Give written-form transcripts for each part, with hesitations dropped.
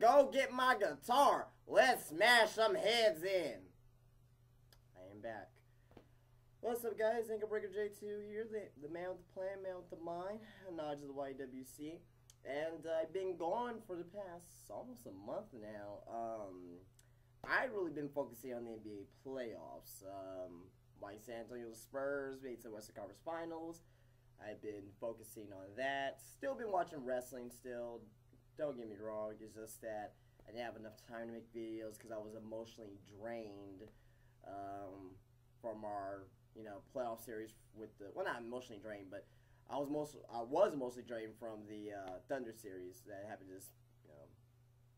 go get my guitar. Let's smash some heads in. I am back. What's up, guys? Ankle Breaker J2 here, the man with the plan, man with the mind, Nodge of the YWC. And I've been gone for the past almost a month now. I've really been focusing on the NBA playoffs. My San Antonio Spurs made the Western Conference Finals. I've been focusing on that. Still been watching wrestling still. Don't get me wrong. It's just that I didn't have enough time to make videos because I was emotionally drained from our playoff series with the, well, not emotionally drained, but I was mostly drained from the Thunder series that happened this,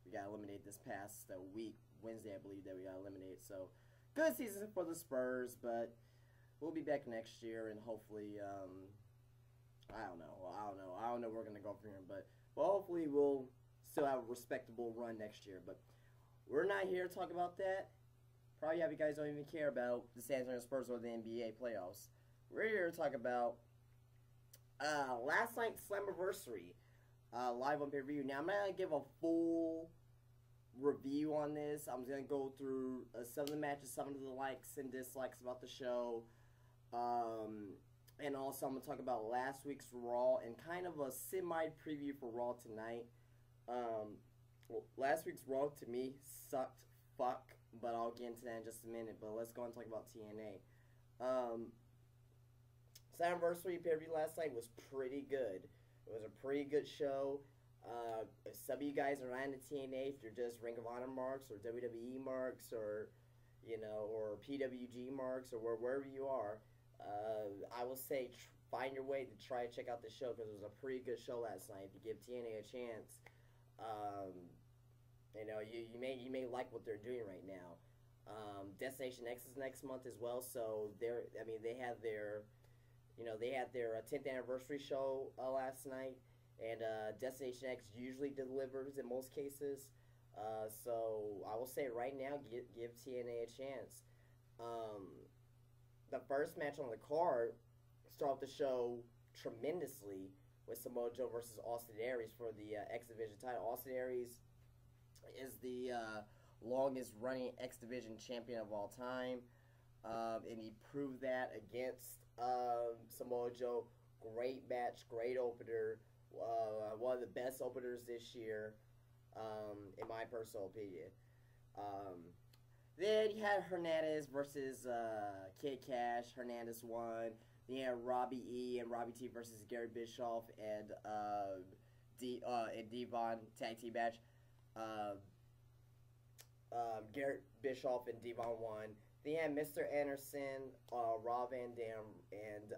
we got eliminated this past week, Wednesday, I believe, that we got eliminated. So good season for the Spurs, but we'll be back next year, and hopefully, I don't know where we're gonna go from here, but hopefully we'll still have a respectable run next year. But we're not here to talk about that. Probably half you guys don't even care about the San Antonio Spurs or the NBA playoffs. We're here to talk about last night's Slammiversary, live on pay-per-view. Now, I'm not going to give a full review on this. I'm going to go through some of the matches, some of the likes and dislikes about the show. And also, I'm going to talk about last week's Raw and kind of a semi-preview for Raw tonight. Well, last week's Raw, to me, sucked fuck. But I'll get into that in just a minute. But let's go and talk about TNA. Slammiversary pay-per-view last night was pretty good. It was a pretty good show. If some of you guys are on the TNA, if you're just Ring of Honor marks or WWE marks or or PWG marks or wherever you are, I will say find your way to try to check out the show because it was a pretty good show last night. To give TNA a chance. You may like what they're doing right now. Destination X is next month as well, so they had their 10th anniversary show last night, and Destination X usually delivers in most cases. So I will say right now, give TNA a chance. The first match on the card started the show tremendously with Samoa Joe versus Austin Aries for the X Division title. Austin Aries is the longest running X Division champion of all time, and he proved that against Samoa Joe. Great match, great opener, one of the best openers this year, in my personal opinion. Then you had Hernandez versus Kid Cash. Hernandez won. Then you had Robbie E and Robbie T versus Gary Bischoff and Devon tag team match. Garrett Bischoff and Devon won. Then you had Mr. Anderson, Rob Van Dam, and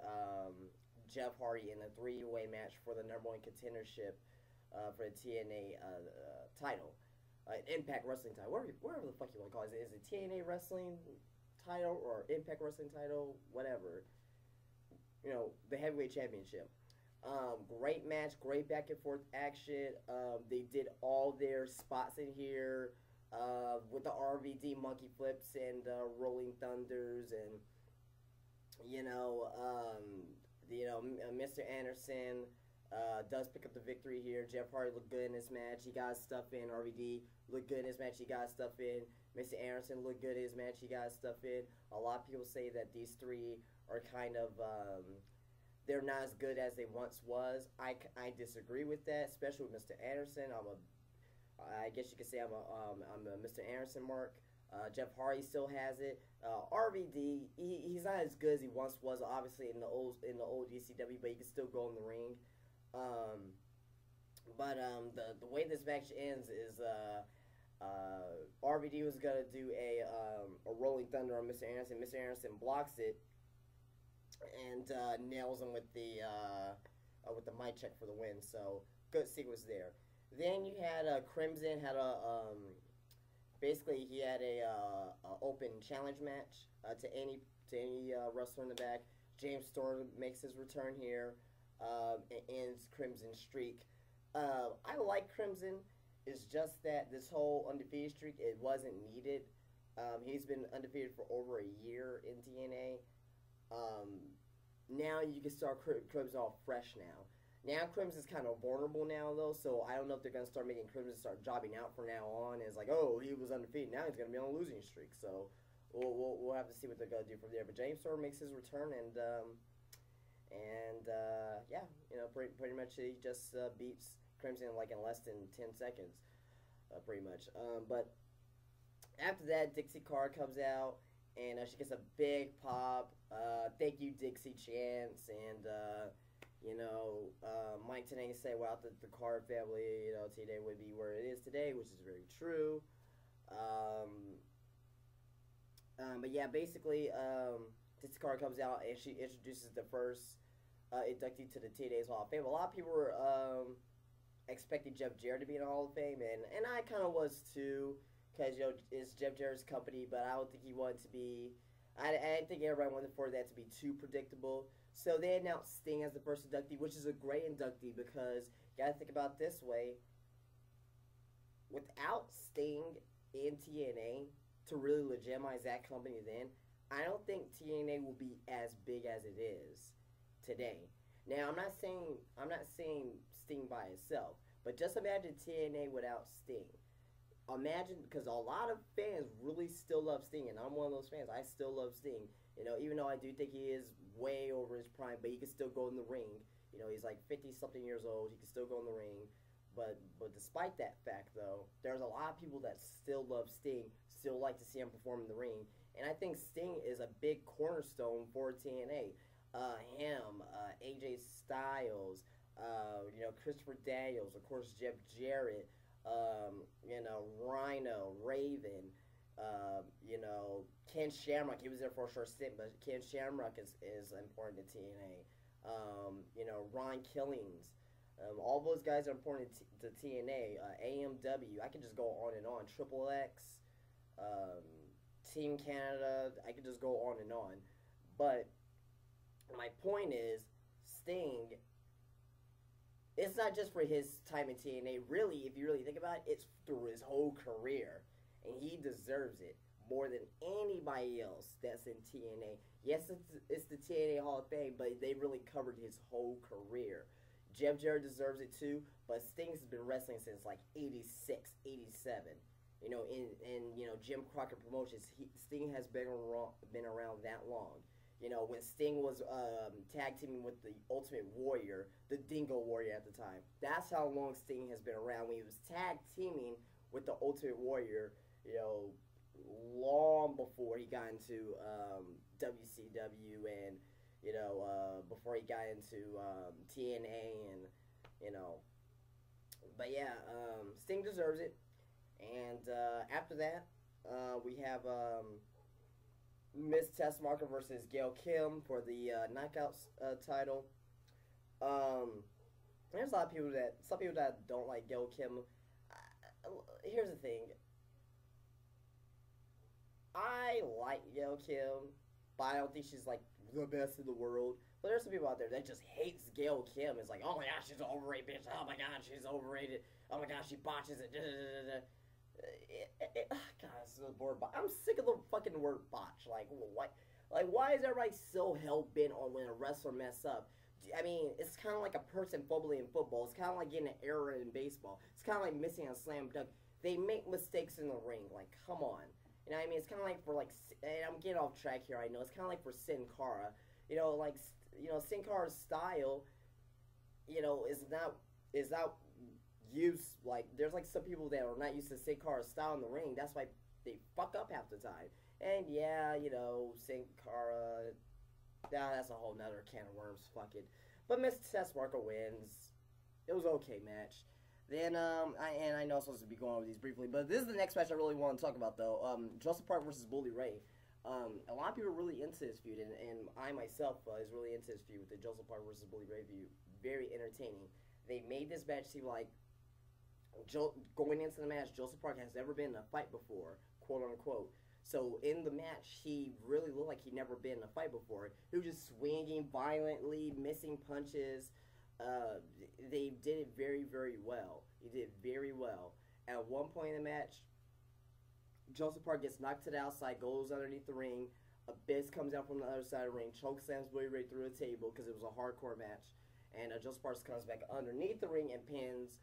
Jeff Hardy in a three-way match for the #1 contendership for the TNA title. Impact Wrestling title. Whatever the fuck you want to call it. Is it TNA Wrestling title or Impact Wrestling title? Whatever. The Heavyweight Championship. Great match, great back and forth action. They did all their spots in here with the RVD monkey flips and rolling thunders, and Mr. Anderson does pick up the victory here. Jeff Hardy looked good in this match. He got stuff in. RVD looked good in his match. He got stuff in. Mr. Anderson looked good in his match. He got stuff in. A lot of people say that these three are kind of they're not as good as they once was. I disagree with that, especially with Mr. Anderson. I guess you could say I'm a Mr. Anderson mark. Jeff Hardy still has it. RVD, he's not as good as he once was, obviously in the old ECW, but he can still go in the ring. The way this match ends is RVD was gonna do a rolling thunder on Mr. Anderson. Mr. Anderson blocks it and nails him with the mic check for the win. So good sequence there. Then you had Crimson had basically he had a open challenge match to any wrestler in the back. James Storm makes his return here and ends Crimson's streak. I like Crimson. It's just that this whole undefeated streak, it wasn't needed. He's been undefeated for over a year in TNA. Now you can start Crimson off fresh now. Now Crimson's kind of vulnerable now though, so I don't know if they're gonna start making Crimson start jobbing out from now on. And it's like, oh, he was undefeated, now he's gonna be on a losing streak. So we'll have to see what they're gonna do from there. But James Storm makes his return, and yeah, you know, pretty much he just beats Crimson like in less than 10 seconds, pretty much. But after that, Dixie Carr comes out, and she gets a big pop. Thank you, Dixie chants, and you know, Mike Tenay said, without the Carr family, you know, TNA would be where it is today, which is very true. But yeah, basically, Dixie Carr comes out and she introduces the first inductee to the TNA's Hall of Fame. A lot of people were expecting Jeff Jarrett to be in the Hall of Fame, and I kind of was too, because, you know, it's Jeff Jarrett's company, but I don't think he wanted to be, I didn't think everybody wanted for that to be too predictable. So they announced Sting as the first inductee, which is a great inductee, because you gotta think about it this way. Without Sting in TNA to really legitimize that company then, I don't think TNA will be as big as it is today. Now I'm not saying Sting by itself, but just imagine TNA without Sting. Imagine, because a lot of fans really still love Sting, and I'm one of those fans. I still love Sting. You know, even though I do think he is way over his prime, but he can still go in the ring. You know, he's like 50-something years old. He can still go in the ring. But despite that fact, though, there's a lot of people that still love Sting, still like to see him perform in the ring. And I think Sting is a big cornerstone for TNA. Him, AJ Styles, you know, Christopher Daniels, of course, Jeff Jarrett, you know, Rhino, Raven, you know, Ken Shamrock. He was there for a short stint, but Ken Shamrock is important to TNA. You know, Ron Killings. All those guys are important to TNA. AMW. I could just go on and on. Triple X. Team Canada. I could just go on and on. But my point is, Sting, it's not just for his time in TNA. Really, if you really think about it, it's through his whole career. And he deserves it more than anybody else that's in TNA. Yes, it's the TNA Hall of Fame, but they really covered his whole career. Jeff Jarrett deserves it too, but Sting's been wrestling since like 86, 87. You know, in you know, Jim Crockett Promotions, Sting has been around that long. You know, when Sting was tag teaming with the Ultimate Warrior, the Dingo Warrior at the time. That's how long Sting has been around. When he was tag teaming with the Ultimate Warrior, you know, long before he got into WCW, and you know, before he got into TNA, and you know, but yeah, Sting deserves it. And after that, we have Miss Tessmarker versus Gail Kim for the Knockouts title. There's a lot of people some people that don't like Gail Kim. Here's the thing. I like Gail Kim, but I don't think she's like the best in the world. But there's some people out there that just hates Gail Kim. It's like, oh my gosh, she's an overrated bitch. Oh my god, she's overrated. Oh my gosh, she botches it. God, this is a word botch. I'm sick of the fucking word botch. Like, what? Like, why is everybody so hell bent on when a wrestler mess up? I mean, it's kind of like a person fumbling in football. It's kind of like getting an error in baseball. It's kind of like missing a slam dunk. They make mistakes in the ring. Like, come on. You know what I mean? It's kind of like for, like, and I'm getting off track here, I know. It's kind of like for Sin Cara. You know, like, you know, Sin Cara's style, you know, is not used, like, there's, like, some people that are not used to Sin Cara's style in the ring. That's why they fuck up half the time. And, yeah, you know, Sin Cara, that's a whole nother can of worms, fuck it. But Miss Tessmarker wins. It was an okay match. Then, I know I'm supposed to be going over these briefly, but this is the next match I really want to talk about, though. Joseph Park versus Bully Ray. A lot of people are really into this feud, and I myself is really into this feud with the Joseph Park versus Bully Ray feud. Very entertaining. They made this match seem like, going into the match, Joseph Park has never been in a fight before, quote unquote. So in the match, he really looked like he'd never been in a fight before. He was just swinging violently, missing punches. They did it very, very well. He did very well. At one point in the match, Joseph Park gets knocked to the outside, goes underneath the ring. Abyss comes out from the other side of the ring, chokeslams Bully Ray through the table because it was a hardcore match. and Joe Sparks comes back underneath the ring and pins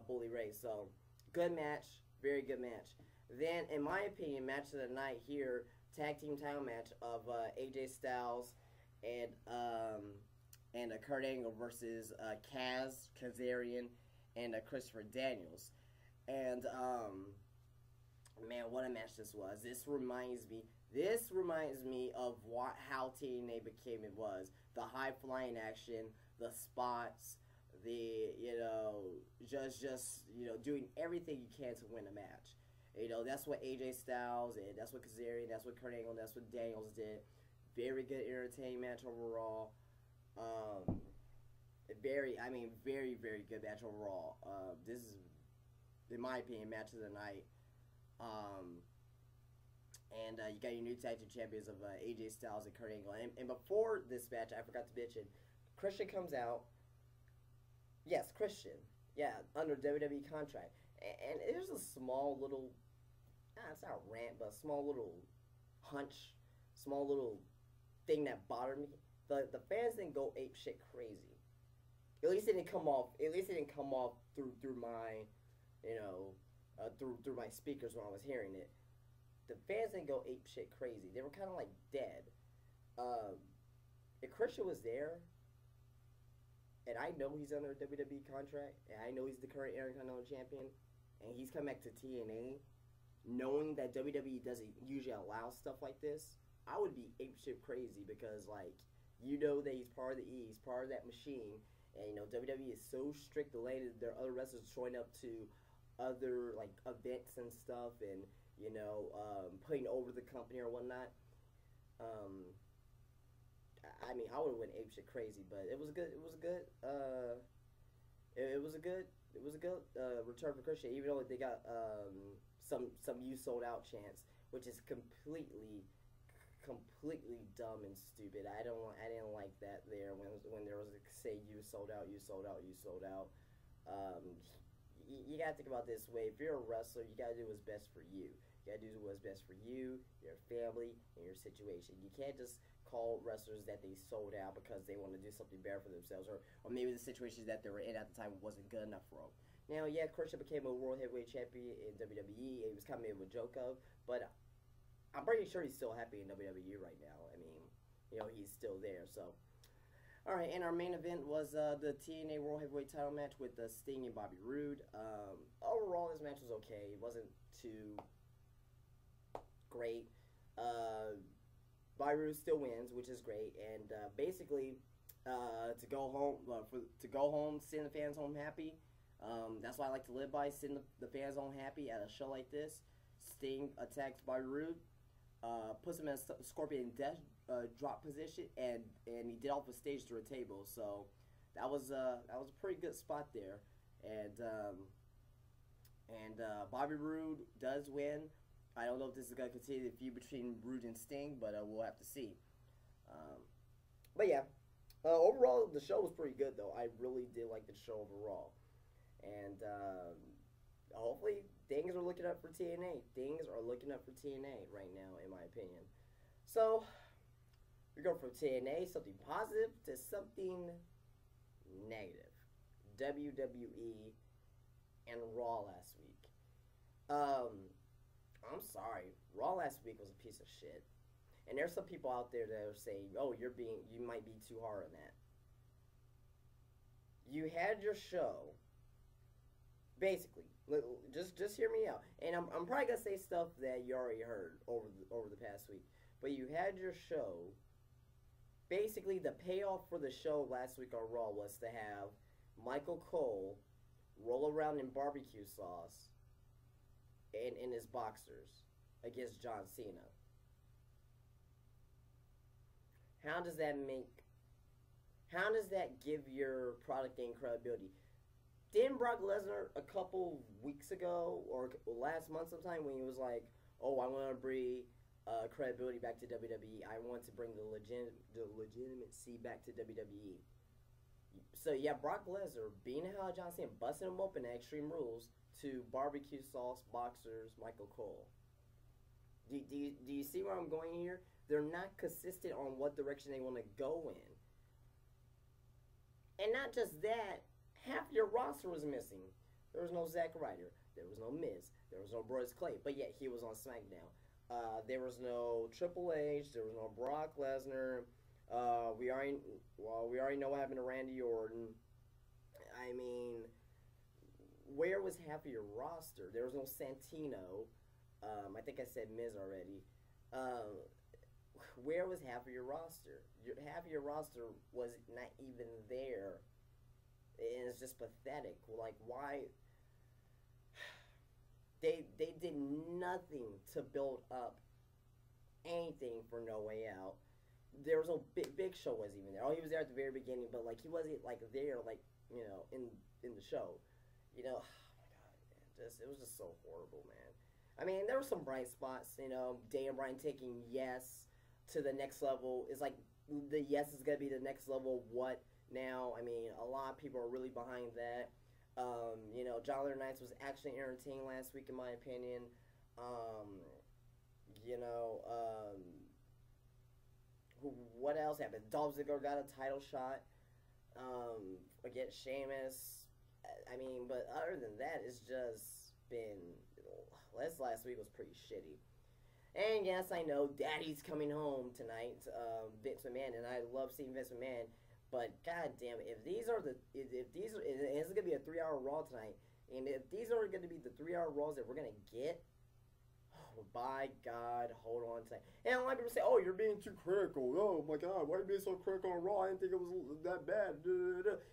Bully Ray. So, good match, very good match. Then, in my opinion, match of the night here, tag team title match of AJ Styles and Kurt Angle versus Kazarian and Christopher Daniels. And man, what a match this was. This reminds me of how TNA became it was. The high flying action, the spots, the just doing everything you can to win a match. That's what AJ Styles and that's what Kazarian, that's what Kurt Angle, that's what Daniels did. Very good entertaining match overall. Very very good match overall. This is, in my opinion, match of the night. And you got your new tag team champions of AJ Styles and Kurt Angle. And before this match, I forgot to mention, Christian comes out. Yes, Christian. Yeah, under WWE contract. And there's a small little, it's not a rant, but a small little hunch, small little thing that bothered me. The fans didn't go ape shit crazy. At least it didn't come off. Through my, through my speakers when I was hearing it. The fans didn't go ape shit crazy. They were kind of like dead. If Christian was there, and I know he's under a WWE contract, and I know he's the current Intercontinental Champion, and he's come back to TNA, knowing that WWE doesn't usually allow stuff like this, I would be ape shit crazy because, like, that he's part of the E, he's part of that machine, and WWE is so strict to letting their other wrestlers join up to other like events and stuff, and putting over the company or whatnot. I mean, I would have went ape shit crazy, but it was good. It was a good return for Christian, even though they got some "you sold out" chants, which is completely dumb and stupid. I didn't like that there when there was a say "you sold out, you sold out, you sold out." You gotta think about it this way. If you're a wrestler, you gotta do what's best for you. You gotta do what's best for you, your family, and your situation. You can't just call wrestlers that they sold out because they want to do something better for themselves, or maybe the situations that they were in at the time wasn't good enough for them. Now, yeah, Christian became a World Heavyweight Champion in WWE. He was coming in with joke of, but I'm pretty sure he's still happy in WWE right now. I mean, he's still there, so. All right, and our main event was the TNA World Heavyweight title match with Sting and Bobby Roode. Overall, this match was okay. It wasn't too great. Bobby Roode still wins, which is great. And basically, to go home, send the fans home happy. That's what I like to live by. Send the fans home happy at a show like this. Sting attacks Bobby Roode, puts him in a Scorpion Death drop position, and he did off the stage through a table. So that was a pretty good spot there. And Bobby Roode does win. I don't know if this is going to continue the feud between Roode and Sting, but we'll have to see. But yeah, overall the show was pretty good though. I really did like the show overall. And hopefully things are looking up for TNA. Things are looking up for TNA right now, in my opinion. So we go from TNA, something positive, to something negative. WWE and Raw last week. I'm sorry, Raw last week was a piece of shit. And there's some people out there that are saying, "Oh, you might be too hard on that." You had your show. Basically, just hear me out. And I'm probably gonna say stuff that you already heard over the past week. But you had your show. Basically, the payoff for the show last week on Raw was to have Michael Cole roll around in barbecue sauce and in his boxers against John Cena. How does that give your product any credibility? Didn't Brock Lesnar a couple weeks ago, or last month sometime, when he was like, "Oh, I want to bring credibility back to WWE. I want to bring the legitimacy back to WWE." So yeah, Brock Lesnar being the hell out of John Cena, busting him open at Extreme Rules, to barbecue sauce boxers Michael Cole. Do you see where I'm going here? They're not consistent on what direction they want to go in. And not just that, half your roster was missing. There was no Zack Ryder. There was no Miz. There was no Brodus Clay. But yet he was on SmackDown. There was no Triple H. There was no Brock Lesnar. We already know what happened to Randy Orton. I mean, where was half of your roster? There was no Santino. I think I said Miz already. Where was half of your roster? Half of your roster was not even there. And it's just pathetic. Like, why? They did nothing to build up anything for No Way Out. There was no Big Show wasn't even there. Oh, he was there at the very beginning, but like he wasn't like there, like, you know, in the show. You know, oh my God, man, it was just so horrible, man. I mean, there were some bright spots. You know, Daniel Bryan taking Yes to the next level. It's like the Yes is gonna be the next level. What now? I mean, a lot of people are really behind that. You know, Jonathan Knights was actually entertaining last week, in my opinion. You know, what else happened? Dolph Ziggler got a title shot against Sheamus. I mean, but other than that, it's just been... last week was pretty shitty. And yes, I know Daddy's coming home tonight, Vince McMahon, and I love seeing Vince McMahon. But god damn it, if these are it's gonna be a 3-hour Raw tonight, and if these are gonna be the 3-hour Raws that we're gonna get, oh, by God, hold on tight. And a lot of people say, oh, you're being too critical. Oh my God, why are you being so critical on Raw? I didn't think it was that bad.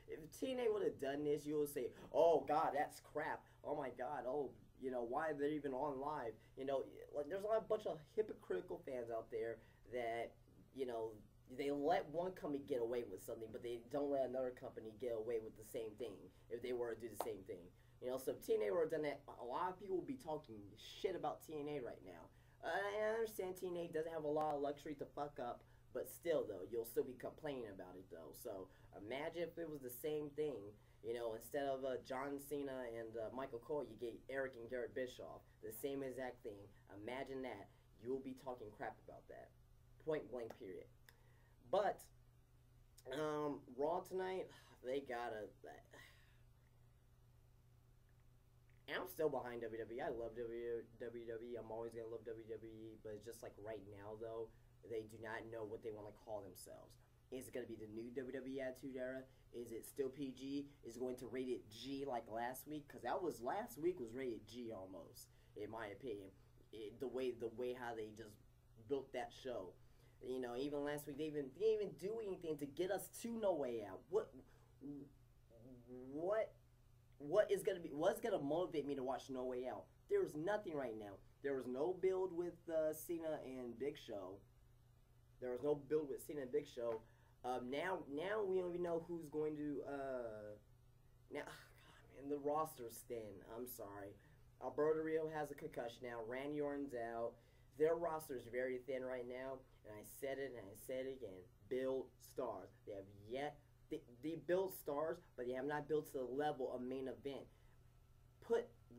If TNA would have done this, you would say, oh God, that's crap. Oh my God, oh, you know, why they're even on live. You know, like, there's a bunch of hypocritical fans out there that, you know, they let one company get away with something, but they don't let another company get away with the same thing if they were to do the same thing. You know, so if TNA were done that, a lot of people would be talking shit about TNA right now. I understand TNA doesn't have a lot of luxury to fuck up, but still, though, you'll still be complaining about it, though. So imagine if it was the same thing. You know, instead of John Cena and Michael Cole, you get Eric and Garrett Bischoff. The same exact thing. Imagine that. You'll be talking crap about that. Point blank, period. But, Raw tonight, they gotta... I'm still behind WWE. I love WWE. I'm always going to love WWE. But it's just like right now, though, they do not know what they want to call themselves. Is it going to be the new WWE Attitude Era? Is it still PG? Is it going to rate it G like last week? Because last week was rated G almost, in my opinion. The way how they just built that show. You know, even last week, they didn't even do anything to get us to No Way Out. What's gonna motivate me to watch No Way Out? There was nothing right now. There was no build with Cena and Big Show. Now we don't even know who's going to now. God, man, the roster's thin. I'm sorry. Alberto Rio has a concussion now. Randy Orton's out. Their roster is very thin right now, and I said it and I said it again. Build stars. They have yet. They build stars, but they have not built to the level of main event.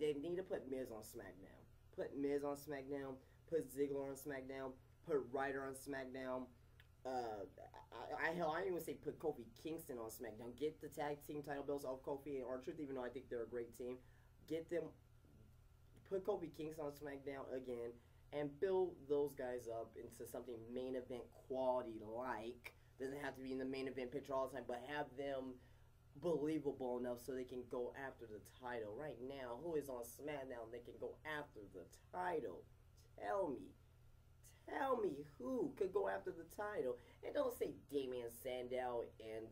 They need to put Miz on SmackDown. Put Miz on SmackDown. Put Ziggler on SmackDown. Put Ryder on SmackDown. I even say put Kofi Kingston on SmackDown. Get the tag team title belts off Kofi and R-Truth, even though I think they're a great team. Get them. Put Kofi Kingston on SmackDown again, and build those guys up into something main event quality like. Doesn't have to be in the main event picture all the time, but have them believable enough so they can go after the title. Right now, who is on SmackDown they can go after the title? Tell me who could go after the title. And don't say Damian Sandow and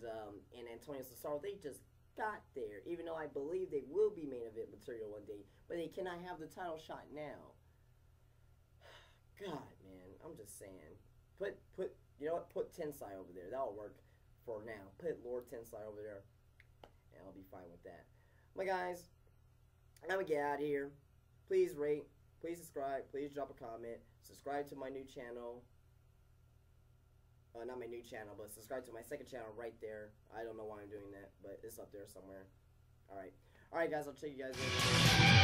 Antonio Cesaro. They just got there, even though I believe they will be main event material one day, but they cannot have the title shot now. God, man, I'm just saying. You know what? Put Tensai over there. That'll work for now. Put Lord Tensai over there, and I'll be fine with that. My guys, I'm gonna get out of here. Please rate. Please subscribe. Please drop a comment. Subscribe to my new channel. Not my new channel, but subscribe to my second channel right there. I don't know why I'm doing that, but it's up there somewhere. Alright. Alright, guys. I'll check you guys later.